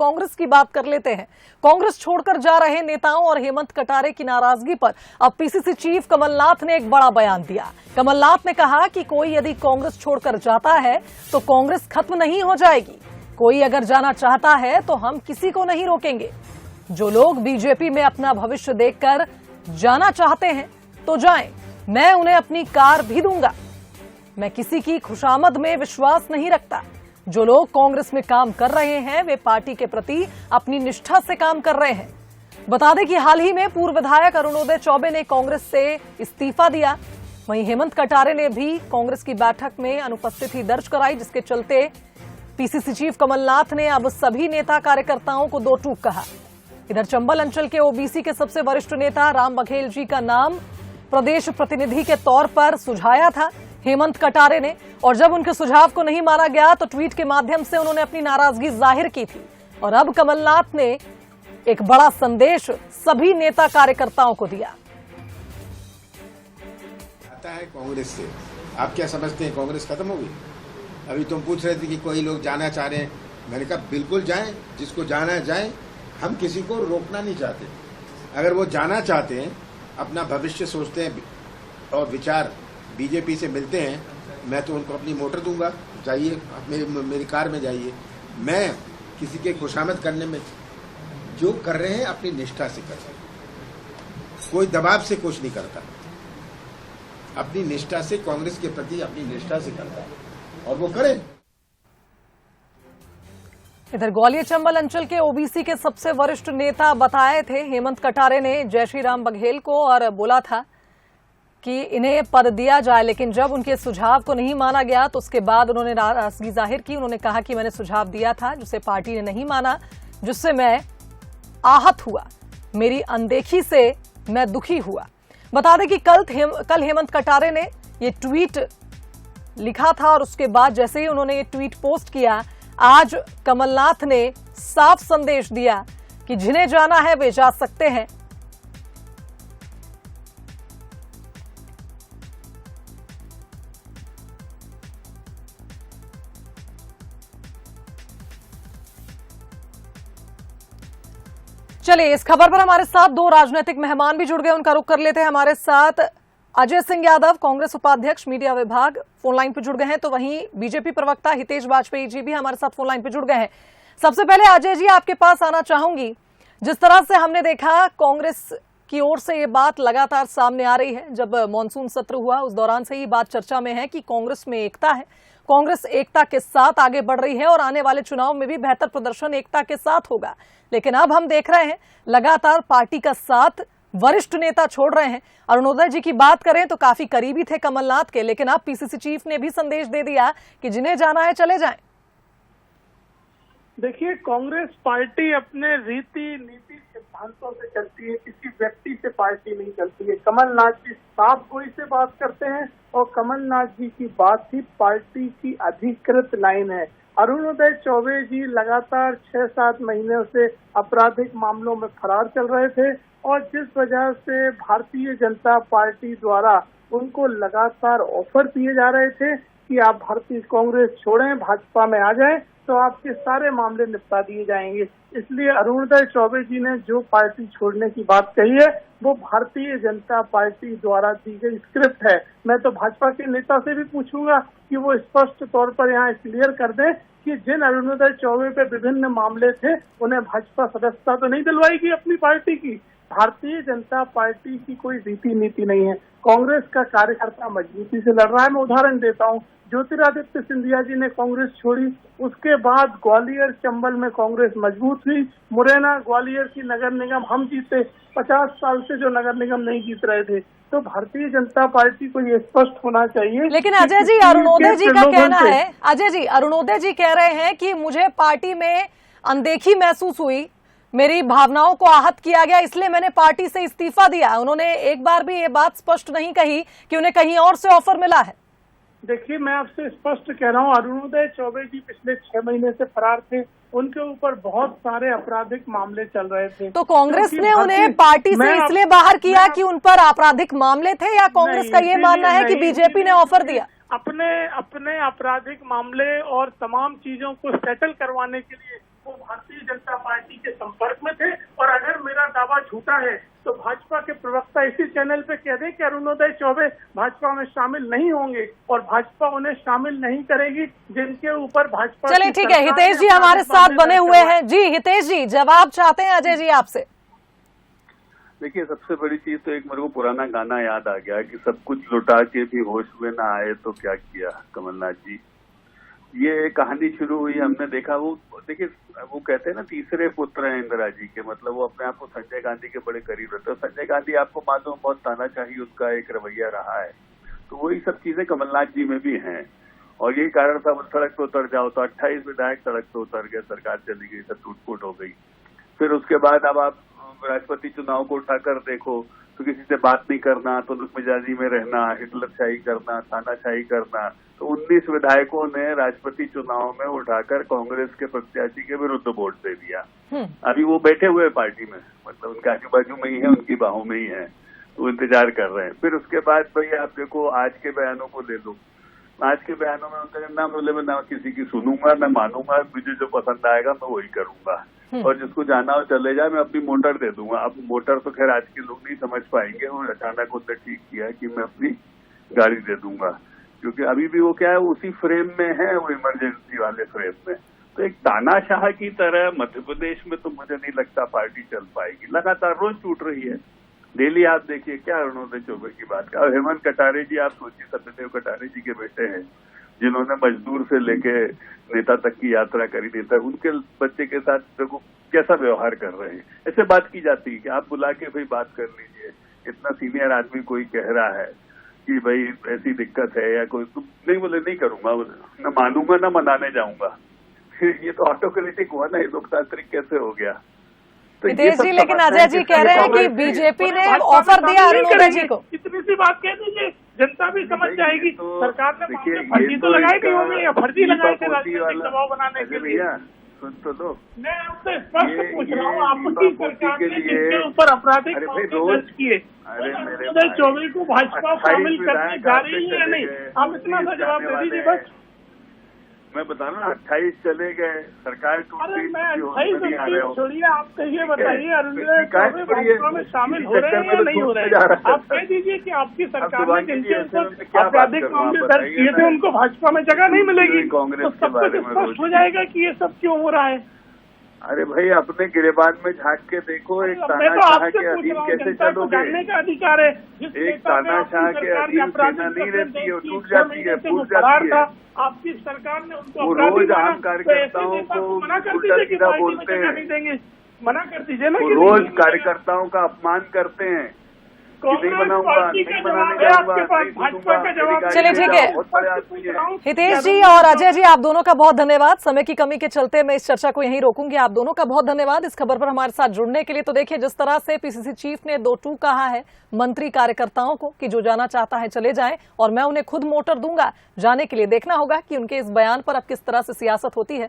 कांग्रेस की बात कर लेते हैं। कांग्रेस छोड़कर जा रहे नेताओं और हेमंत कटारे की नाराजगी पर अब पीसीसी चीफ कमलनाथ ने एक बड़ा बयान दिया। कमलनाथ ने कहा कि कोई यदि कांग्रेस छोड़कर जाता है तो कांग्रेस खत्म नहीं हो जाएगी। कोई अगर जाना चाहता है तो हम किसी को नहीं रोकेंगे। जो लोग बीजेपी में अपना भविष्य देखकर जाना चाहते हैं तो जाएं, मैं उन्हें अपनी कार भी दूंगा। मैं किसी की खुशामद में विश्वास नहीं रखता। जो लोग कांग्रेस में काम कर रहे हैं वे पार्टी के प्रति अपनी निष्ठा से काम कर रहे हैं। बता दें कि हाल ही में पूर्व विधायक अरुणोदय चौबे ने कांग्रेस से इस्तीफा दिया। वहीं हेमंत कटारे ने भी कांग्रेस की बैठक में अनुपस्थिति दर्ज कराई, जिसके चलते पीसीसी चीफ कमलनाथ ने अब सभी नेता कार्यकर्ताओं को दो टूक कहा। इधर चंबल अंचल के ओबीसी के सबसे वरिष्ठ नेता राम बघेल जी का नाम प्रदेश प्रतिनिधि के तौर पर सुझाया था हेमंत कटारे ने, और जब उनके सुझाव को नहीं माना गया तो ट्वीट के माध्यम से उन्होंने अपनी नाराजगी जाहिर की थी। और अब कमलनाथ ने एक बड़ा संदेश सभी नेता कार्यकर्ताओं को दिया। आता है कांग्रेस से, आप क्या समझते हैं कांग्रेस खत्म होगी? अभी तुम पूछ रहे थे कि कोई लोग जाना चाह रहे हैं, मैंने कहा बिल्कुल जाएं, जिसको जाना है जाएं, हम किसी को रोकना नहीं चाहते। अगर वो जाना चाहते हैं, अपना भविष्य सोचते हैं और विचार बीजेपी से मिलते हैं, मैं तो उनको अपनी मोटर दूंगा, जाइए मेरी कार में जाइए। मैं किसी के खुशामद करने में, जो कर रहे हैं अपनी निष्ठा से कर रहे हैं, कोई दबाव से कुछ नहीं करता, अपनी निष्ठा से, कांग्रेस के प्रति अपनी निष्ठा से करता है और वो करें। इधर ग्वालियर चंबल अंचल के ओबीसी के सबसे वरिष्ठ नेता बताए थे हेमंत कटारे ने जय श्री राम बघेल को, और बोला था कि इन्हें पद दिया जाए, लेकिन जब उनके सुझाव को नहीं माना गया तो उसके बाद उन्होंने नाराजगी जाहिर की। उन्होंने कहा कि मैंने सुझाव दिया था जिसे पार्टी ने नहीं माना, जिससे मैं आहत हुआ, मेरी अनदेखी से मैं दुखी हुआ। बता दें कि कल हेमंत कटारे ने ये ट्वीट लिखा था और उसके बाद जैसे ही उन्होंने ये ट्वीट पोस्ट किया, आज कमलनाथ ने साफ संदेश दिया कि जिन्हें जाना है वे जा सकते हैं। चलिए, इस खबर पर हमारे साथ दो राजनीतिक मेहमान भी जुड़ गए, उनका रुख कर लेते हैं। हमारे साथ अजय सिंह यादव, कांग्रेस उपाध्यक्ष, मीडिया विभाग, फोन लाइन पर जुड़ गए हैं। तो वहीं बीजेपी प्रवक्ता हितेश वाजपेयी जी भी हमारे साथ फोन लाइन पर जुड़ गए हैं। सबसे पहले अजय जी, आपके पास आना चाहूंगी। जिस तरह से हमने देखा कांग्रेस की ओर से ये बात लगातार सामने आ रही है, जब मानसून सत्र हुआ उस दौरान से ही बात चर्चा में है कि कांग्रेस में एकता है, कांग्रेस एकता के साथ आगे बढ़ रही है और आने वाले चुनाव में भी बेहतर प्रदर्शन एकता के साथ होगा। लेकिन अब हम देख रहे हैं लगातार पार्टी का साथ वरिष्ठ नेता छोड़ रहे हैं। अरुणोदय जी की बात करें तो काफी करीबी थे कमलनाथ के, लेकिन अब पीसीसी चीफ ने भी संदेश दे दिया कि जिन्हें जाना है चले जाएं। देखिए, कांग्रेस पार्टी अपने रीति नीति सिद्धांतों से चलती है, किसी व्यक्ति से पार्टी नहीं चलती है। कमलनाथ जी साफ गोई से बात करते हैं और कमलनाथ जी की बात ही पार्टी की अधिकृत लाइन है। अरुणोदय चौबे जी लगातार 6-7 महीनों से आपराधिक मामलों में फरार चल रहे थे और जिस वजह से भारतीय जनता पार्टी द्वारा उनको लगातार ऑफर दिए जा रहे थे कि आप भारतीय कांग्रेस छोड़ें, भाजपा में आ जाएं तो आपके सारे मामले निपटा दिए जाएंगे। इसलिए अरुणोदय चौबे जी ने जो पार्टी छोड़ने की बात कही है वो भारतीय जनता पार्टी द्वारा दी गई स्क्रिप्ट है। मैं तो भाजपा के नेता से भी पूछूंगा कि वो स्पष्ट तौर पर यहाँ क्लियर कर दें कि जिन अरुणोदय चौबे पे विभिन्न मामले थे उन्हें भाजपा सदस्यता तो नहीं दिलवाएगी अपनी पार्टी की। भारतीय जनता पार्टी की कोई रीति नीति नहीं है। कांग्रेस का कार्यकर्ता मजबूती से लड़ रहा है। मैं उदाहरण देता हूँ, ज्योतिरादित्य सिंधिया जी ने कांग्रेस छोड़ी, उसके बाद ग्वालियर चंबल में कांग्रेस मजबूत हुई। मुरैना ग्वालियर की नगर निगम हम जीते, 50 साल से जो नगर निगम नहीं जीत रहे थे। तो भारतीय जनता पार्टी को ये स्पष्ट होना चाहिए। लेकिन अजय जी, अरुणोदय जी का कहना है, अजय जी, अरुणोदय जी कह रहे हैं कि मुझे पार्टी में अनदेखी महसूस हुई, मेरी भावनाओं को आहत किया गया, इसलिए मैंने पार्टी से इस्तीफा दिया। उन्होंने एक बार भी ये बात स्पष्ट नहीं कही कि उन्हें कहीं और से ऑफर मिला है। देखिए, मैं आपसे स्पष्ट कह रहा हूँ, अरुणोदय चौबे जी पिछले 6 महीने से फरार थे। उनके ऊपर बहुत सारे आपराधिक मामले चल रहे थे। तो कांग्रेस ने उन्हें पार्टी से इसलिए बाहर किया कि उन पर आपराधिक मामले थे, या कांग्रेस का ये मानना है कि बीजेपी ने ऑफर दिया? अपने आपराधिक मामले और तमाम चीजों को सेटल करवाने के लिए वो भारतीय जनता पार्टी के संपर्क में थे, और अगर मेरा दावा झूठा है तो भाजपा के प्रवक्ता इसी चैनल पे कह दें कि अरुणोदय चौबे भाजपा में शामिल नहीं होंगे, और भाजपा उन्हें शामिल नहीं करेगी जिनके ऊपर भाजपा। चलिए ठीक है, हितेश जी हमारे साथ बने हुए हैं। जी हितेश जी, जवाब चाहते हैं अजय जी आपसे। देखिए, सबसे बड़ी चीज तो एक मेरे को पुराना गाना याद आ गया कि सब कुछ लुटा के भी होश में ना आए तो क्या किया कमलनाथ जी। ये कहानी शुरू हुई, हमने देखा वो देखिए वो कहते हैं ना तीसरे पुत्र हैं इंदिरा जी के, मतलब वो अपने आप को संजय गांधी के बड़े करीब रहते हैं। संजय गांधी आपको मालूम बहुत तानाशाही उनका एक रवैया रहा है, तो वही सब चीजें कमलनाथ जी में भी हैं। और यही कारण था वो सड़क पे उतर जाओ तो 28 विधायक सड़क पे उतर गए, सरकार चली गई, सब टूट-फूट हो गई। फिर उसके बाद अब आप राष्ट्रपति चुनाव को उठाकर देखो तो किसी से बात नहीं करना, तो मिजाजी में रहना, हिटलरशाही करना, तानाशाही करना। तो 19 विधायकों ने राष्ट्रपति चुनाव में उठाकर कांग्रेस के प्रत्याशी के विरुद्ध वोट दे दिया। अभी वो बैठे हुए पार्टी में, मतलब उनके आजू बाजू में ही है, उनकी बाहों में ही है, तो इंतजार कर रहे हैं। फिर उसके बाद भाई आप देखो आज के बयानों को ले लो, आज के बयानों में उनका ना बोले मैं ना किसी की सुनूंगा ना मानूंगा, मुझे जो पसंद आएगा मैं वही करूंगा, और जिसको जाना हो चले जाए, मैं अपनी मोटर दे दूंगा। अब मोटर तो खैर आज के लोग नहीं समझ पाएंगे, और अचानक उसने ठीक किया कि मैं अपनी गाड़ी दे दूंगा, क्योंकि अभी भी वो क्या है उसी फ्रेम में है, वो इमरजेंसी वाले फ्रेम में। तो एक तानाशाह की तरह मध्य प्रदेश में तो मुझे नहीं लगता पार्टी चल पाएगी, लगातार रोज टूट रही है। डेली आप देखिए क्या अरुणोदय चौबे की बात का, और हेमंत कटारे जी आप सोचिए, सत्यदेव कटारे जी के बेटे हैं, जिन्होंने मजदूर से लेके नेता तक की यात्रा करी, नेता उनके बच्चे के साथ देखो कैसा व्यवहार कर रहे हैं। ऐसे बात की जाती है कि आप बुला के भाई बात कर लीजिए, इतना सीनियर आदमी कोई कह रहा है कि भाई ऐसी दिक्कत है या कोई, तुम नहीं बोले नहीं करूंगा, बोले न मानूंगा न मनाने जाऊंगा। ये तो ऑटोक्रेटिक हुआ ना, ये लोकतांत्रिक कैसे हो गया। तो हितेश जी, लेकिन अजय जी कह रहे हैं कि बीजेपी ने ऑफर दिया अरुणोदय जी को। इतनी सी बात कह दीजिए, जनता भी समझ जाएगी। सरकार ने फर्जी तो लगाए नहीं होंगे, या फर्जी लगाए थे राजनीतिक दबाव बनाने के लिए। सुन तो लो, मैं आपसे स्पष्ट पूछ रहा हूँ, आपकी सरकार ने जिसके ऊपर आपराधिक मामले दर्ज किए, अरुणोदय चौबे को भाजपा शामिल करने जा रही है या नहीं? आप इतना सा जवाब दे दीजिए बस। मैं बता रहा हूँ 28 चले गए, सरकार अरे मैं 28 छोड़िए, आप कहिए बताइए अरुणोदय चौबे भाजपा में शामिल हो रहे हैं या नहीं हो रहे हैं? आप कह दीजिए कि आपकी सरकार ने जिनके ऊपर आपराधिक मामले दर्ज किए थे उनको भाजपा में जगह नहीं मिलेगी, तो सब कुछ स्पष्ट हो जाएगा कि ये सब क्यों हो रहा है। अरे भाई अपने गिरेबान में झांक के देखो, एक तानाशाह के अधीन कैसे चलोगे। जानने का अधिकार है, एक तानाशाह के अधीन सेना नहीं रहती है, टूट जाती है, फूट जाती है। आपकी सरकार ने उनको वो रोज आम कार्यकर्ताओं को उल्टा सीधा बोलते हैं, मना कर दीजिए ना। वो रोज कार्यकर्ताओं का अपमान करते हैं, नहीं बनाऊंगा, नहीं बनाने जाऊंगा। चलिए ठीक है, हितेश जी और अजय जी, आप दोनों का बहुत धन्यवाद। समय की कमी के चलते मैं इस चर्चा को यहीं रोकूंगी। आप दोनों का बहुत धन्यवाद इस खबर पर हमारे साथ जुड़ने के लिए। तो देखिए, जिस तरह से पीसीसी चीफ ने 2-2 कहा है मंत्री कार्यकर्ताओं को कि जो जाना चाहता है चले जाएं, और मैं उन्हें खुद मोटर दूंगा, जाने के लिए देखना होगा कि उनके इस बयान पर अब किस तरह से सियासत होती है।